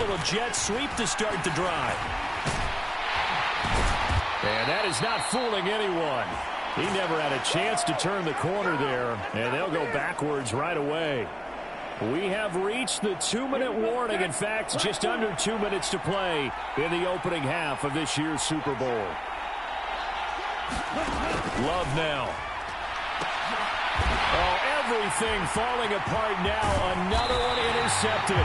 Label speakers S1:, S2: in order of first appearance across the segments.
S1: little jet sweep to start the drive. And that is not fooling anyone. He never had a chance to turn the corner there, and they'll go backwards right away. We have reached the 2-minute warning. In fact, just under 2 minutes to play in the opening half of this year's Super Bowl. Love now. Oh, everything falling apart now. Another one intercepted.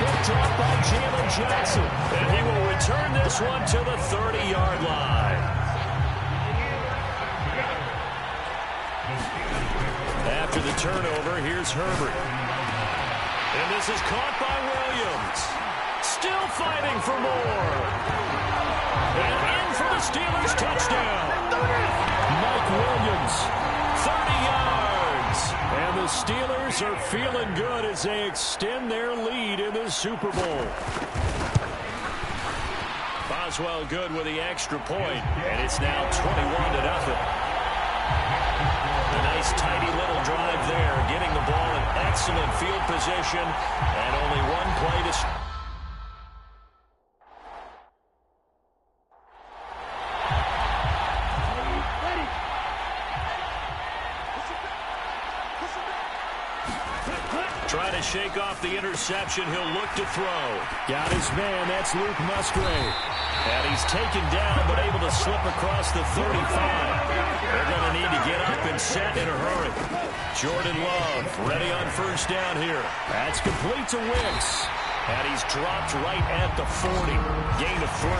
S1: Picked off by Jalen Jackson. And he will return this one to the 30-yard line. After the turnover, here's Herbert. And this is caught by Williams. Still fighting for more. And in for the Steelers touchdown. Mike Williams, 30 yards. And the Steelers are feeling good as they extend their lead in the Super Bowl. Boswell good with the extra point, and it's now 21-0. A nice, tidy little drive there, getting the ball in excellent field position, and only one play to... Trying to shake off the interception. He'll look to throw. Got his man. That's Luke Musgrave. And he's taken down, but able to slip across the 35. They're going to need to get up and set in a hurry. Jordan Love ready on first down here. That's complete to Wicks. And he's dropped right at the 40. Gain of 3.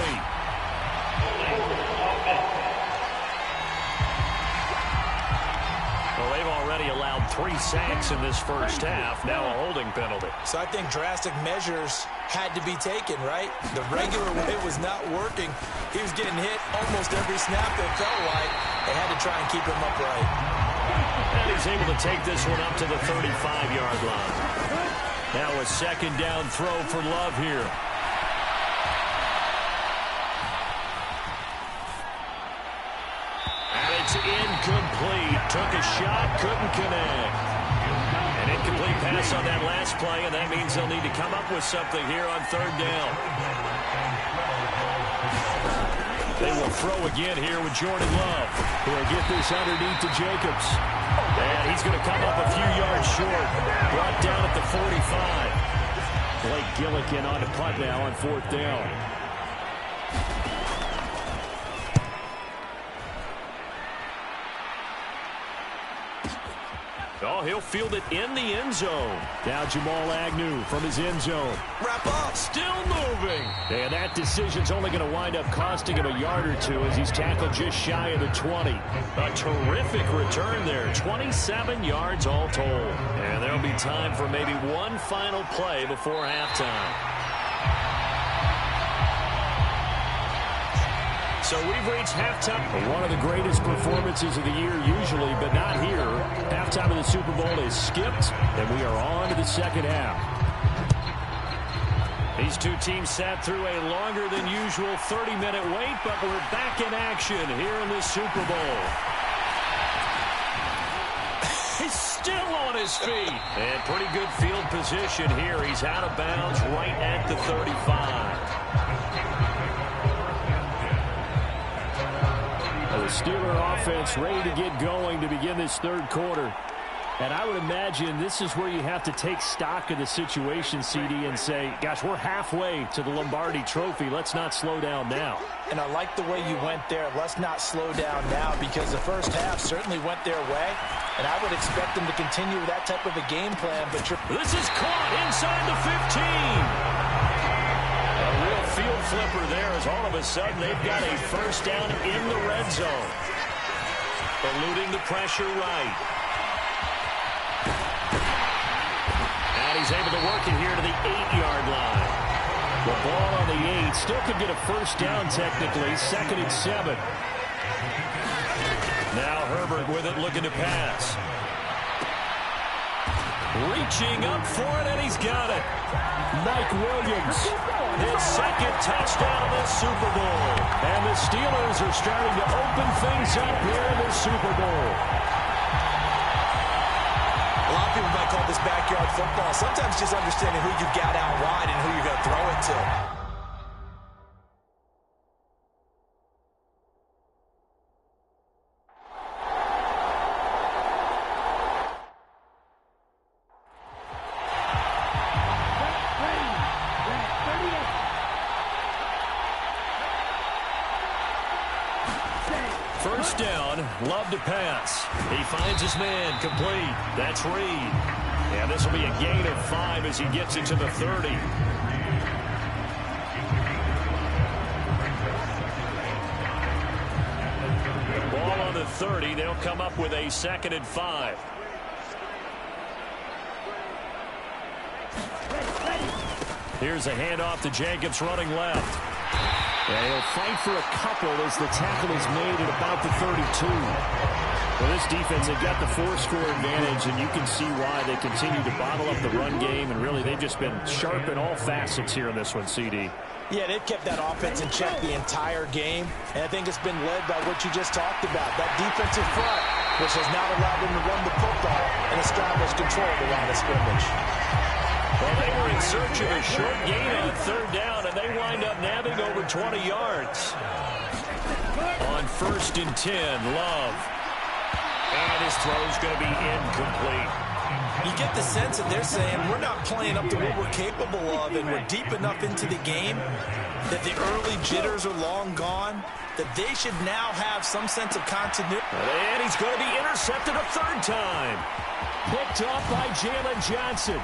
S1: Well, they've already allowed 3 sacks in this first half. Now a holding penalty.
S2: So I think drastic measures had to be taken, right? The regular way was not working. He was getting hit almost every snap, it felt like. They had to try and keep him upright.
S1: And he's able to take this one up to the 35-yard line. Now a second down throw for Love here. It's incomplete. Took a shot, couldn't connect. An incomplete pass on that last play, and that means they'll need to come up with something here on third down. They will throw again here with Jordan Love. He'll get this underneath to Jacobs. And he's going to come up a few yards short. Brought down at the 45. Blake Gillikin on the punt now on fourth down. Oh, he'll field it in the end zone. Now Jamal Agnew from his end zone.
S2: Wrap up.
S1: Still moving. And that decision's only going to wind up costing him a yard or two as he's tackled just shy of the 20. A terrific return there. 27 yards all told. And there'll be time for maybe one final play before halftime. So we've reached halftime. One of the greatest performances of the year usually, but not here. Halftime of the Super Bowl is skipped, and we are on to the second half. These two teams sat through a longer than usual 30-minute wait, but we're back in action here in the Super Bowl. He's still on his feet. And pretty good field position here. He's out of bounds right at the 35. The Steeler offense ready to get going to begin this third quarter. And I would imagine this is where you have to take stock of the situation, CD, and say, gosh, we're halfway to the Lombardi Trophy. Let's not slow down now.
S2: And I like the way you went there. Let's not slow down now, because the first half certainly went their way. And I would expect them to continue with that type of a game plan. But
S1: this is caught inside the 15. A real field flipper there as all of a sudden they've got a first down in the red zone. Eluding the pressure right. And he's able to work it here to the 8-yard line. The ball on the 8 still could get a first down technically. 2nd and 7. Now Herbert with it, looking to pass. Reaching up for it, and he's got it. Mike Williams, his 2nd touchdown of the Super Bowl. And the Steelers are starting to open things up here in the Super Bowl.
S2: A lot of people might call this backyard football. Sometimes just understanding who you got out wide and who you're going to throw it to.
S1: First down, Love to pass. He finds his man, complete. That's Reed. And this will be a gain of 5 as he gets into the 30. Ball on the 30. They'll come up with a 2nd and 5. Here's a handoff to Jacobs running left. Yeah, he'll fight for a couple as the tackle is made at about the 32. Well, this defense, they've got the 4-score advantage, and you can see why they continue to bottle up the run game, and really they've just been sharp in all facets here in this one, CD.
S2: Yeah, they've kept that offense in check the entire game, and I think it's been led by what you just talked about, that defensive front, which has not allowed them to run the football and establish control of the line of scrimmage.
S1: Well, they were in search of a short gain on 3rd down, and they wind up nabbing over 20 yards. On 1st and 10, Love. And his throw's going to be incomplete.
S2: You get the sense that they're saying we're not playing up to what we're capable of, and we're deep enough into the game that the early jitters are long gone, that they should now have some sense of continuity.
S1: And he's going to be intercepted a 3rd time. Picked off by Jalen Johnson.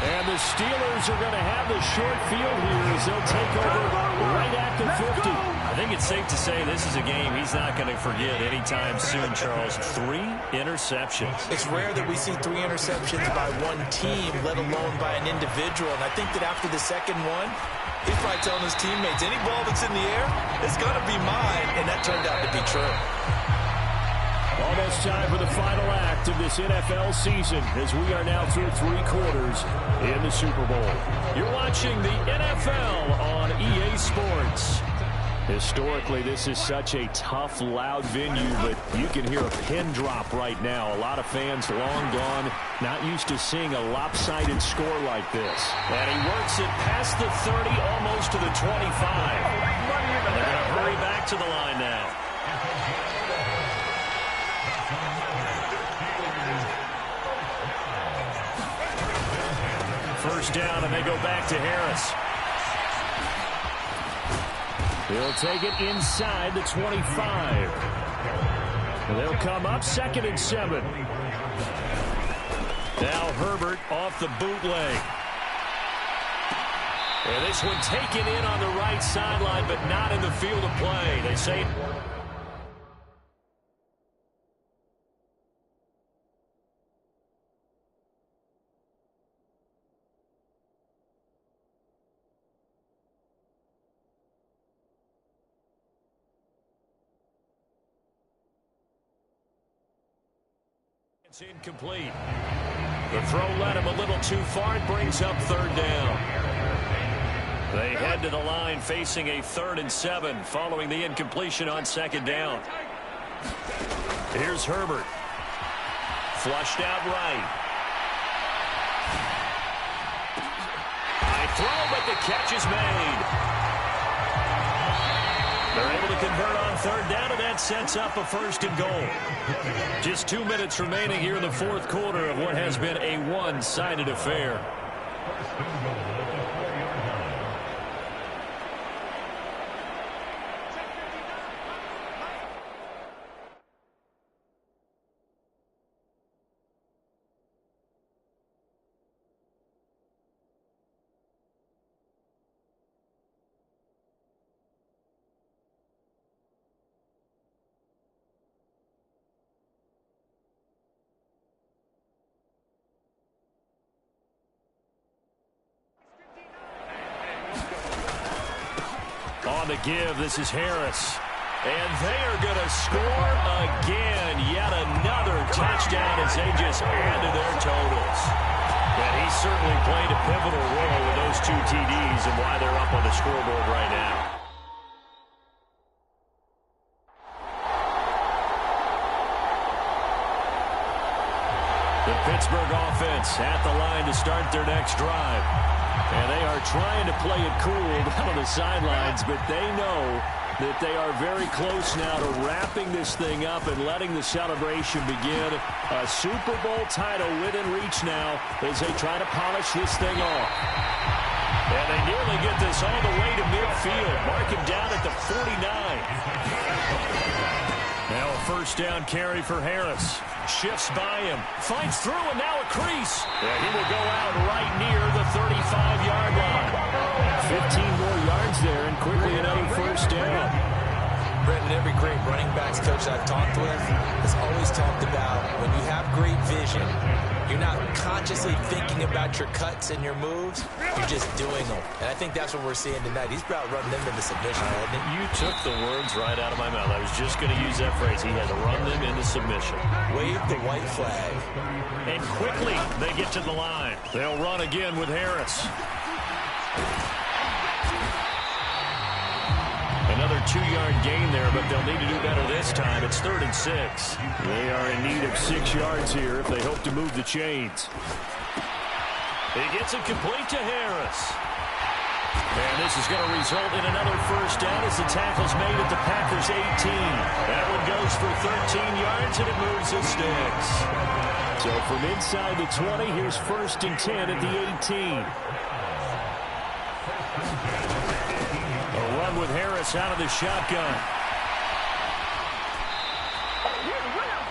S1: And the Steelers are going to have the short field here as they'll take over right at the 50. I think it's safe to say this is a game he's not going to forget anytime soon, Charles. 3 interceptions.
S2: It's rare that we see 3 interceptions by one team, let alone by an individual. And I think that after the second one, he's probably telling his teammates, any ball that's in the air, it's going to be mine. And that turned out to be true.
S1: Almost time for the final act of this NFL season as we are now through 3 quarters in the Super Bowl. You're watching the NFL on EA Sports. Historically, this is such a tough, loud venue, but you can hear a pin drop right now. A lot of fans long gone, not used to seeing a lopsided score like this. And he works it past the 30, almost to the 25. And they're going to hurry back to the line now. First down, and they go back to Harris. He'll take it inside the 25. And they'll come up 2nd and 7. Now Herbert off the bootleg. And this one taken in on the right sideline, but not in the field of play. They say... It's incomplete. The throw led him a little too far. It brings up 3rd down. They head to the line facing a 3rd and 7 following the incompletion on 2nd down. Here's Herbert. Flushed out right. High throw, but the catch is made. They're able to convert on 3rd down, and that sets up a 1st and goal. Just 2 minutes remaining here in the 4th quarter of what has been a one-sided affair. On the give, this is Harris. And they are going to score again. Yet another touchdown as they just add to their totals. And he certainly played a pivotal role with those 2 TDs and why they're up on the scoreboard right now. The Pittsburgh offense at the line to start their next drive. And they are trying to play it cool down on the sidelines, but they know that they are very close now to wrapping this thing up and letting the celebration begin. A Super Bowl title within reach now as they try to polish this thing off. And they nearly get this all the way to midfield. Mark him down at the 49. Now a first down carry for Harris. Shifts by him. Finds through and now a crease. Yeah, he will go out right near the 35-yard line. 15 more yards there and quickly another first down.
S2: Brendan, every great running backs coach I've talked with has always talked about when you have great vision, you're not consciously thinking about your cuts and your moves, you're just doing them. And I think that's what we're seeing tonight. He's about running them into submission, hasn't he?
S1: You took the words right out of my mouth. I was just going to use that phrase. He had to run them into submission.
S2: Wave the white flag.
S1: And quickly they get to the line. They'll run again with Harris. Another 2-yard gain there, but they'll need to do better this time. It's 3rd and 6. They are in need of 6 yards here if they hope to move the chains. He gets it complete to Harris. And this is going to result in another first down as the tackle's made at the Packers' 18. That one goes for 13 yards, and it moves the sticks. So from inside the 20, here's 1st and 10 at the 18. With Harris out of the shotgun.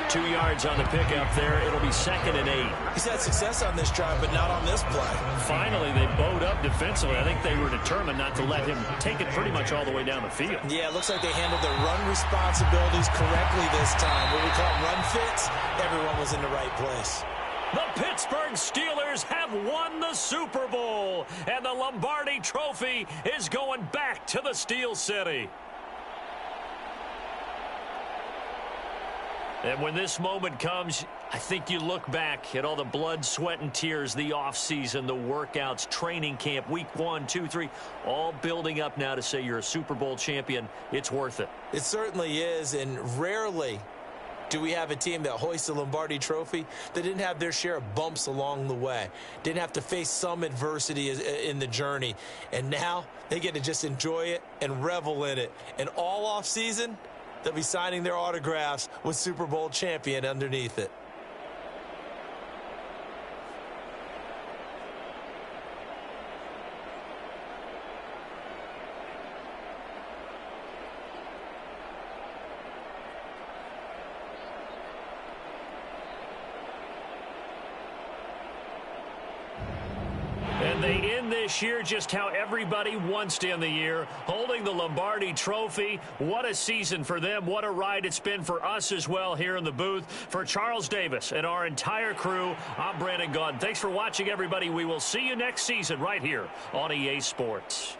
S1: 2 yards on the pickup there. It'll be 2nd and 8.
S2: He's had success on this drive, but not on this play.
S1: Finally, they bowed up defensively. I think they were determined not to let him take it pretty much all the way down the field.
S2: Yeah, it looks like they handled their run responsibilities correctly this time. What we call run fits, everyone was in the right place.
S1: The Pittsburgh Steelers have won the Super Bowl, and the Lombardi Trophy is going back to the Steel City. And when this moment comes, I think you look back at all the blood, sweat, and tears, the offseason, the workouts, training camp, week 1, 2, 3, all building up now to say you're a Super Bowl champion. It's worth it.
S2: It certainly is, and rarely do we have a team that hoists the Lombardi Trophy that didn't have their share of bumps along the way, didn't have to face some adversity in the journey, and now they get to just enjoy it and revel in it. And all off season, they'll be signing their autographs with Super Bowl champion underneath it.
S1: And they end this year just how everybody wants to end the year, holding the Lombardi Trophy. What a season for them. What a ride it's been for us as well here in the booth. For Charles Davis and our entire crew, I'm Brandon Gaudin. Thanks for watching, everybody. We will see you next season right here on EA Sports.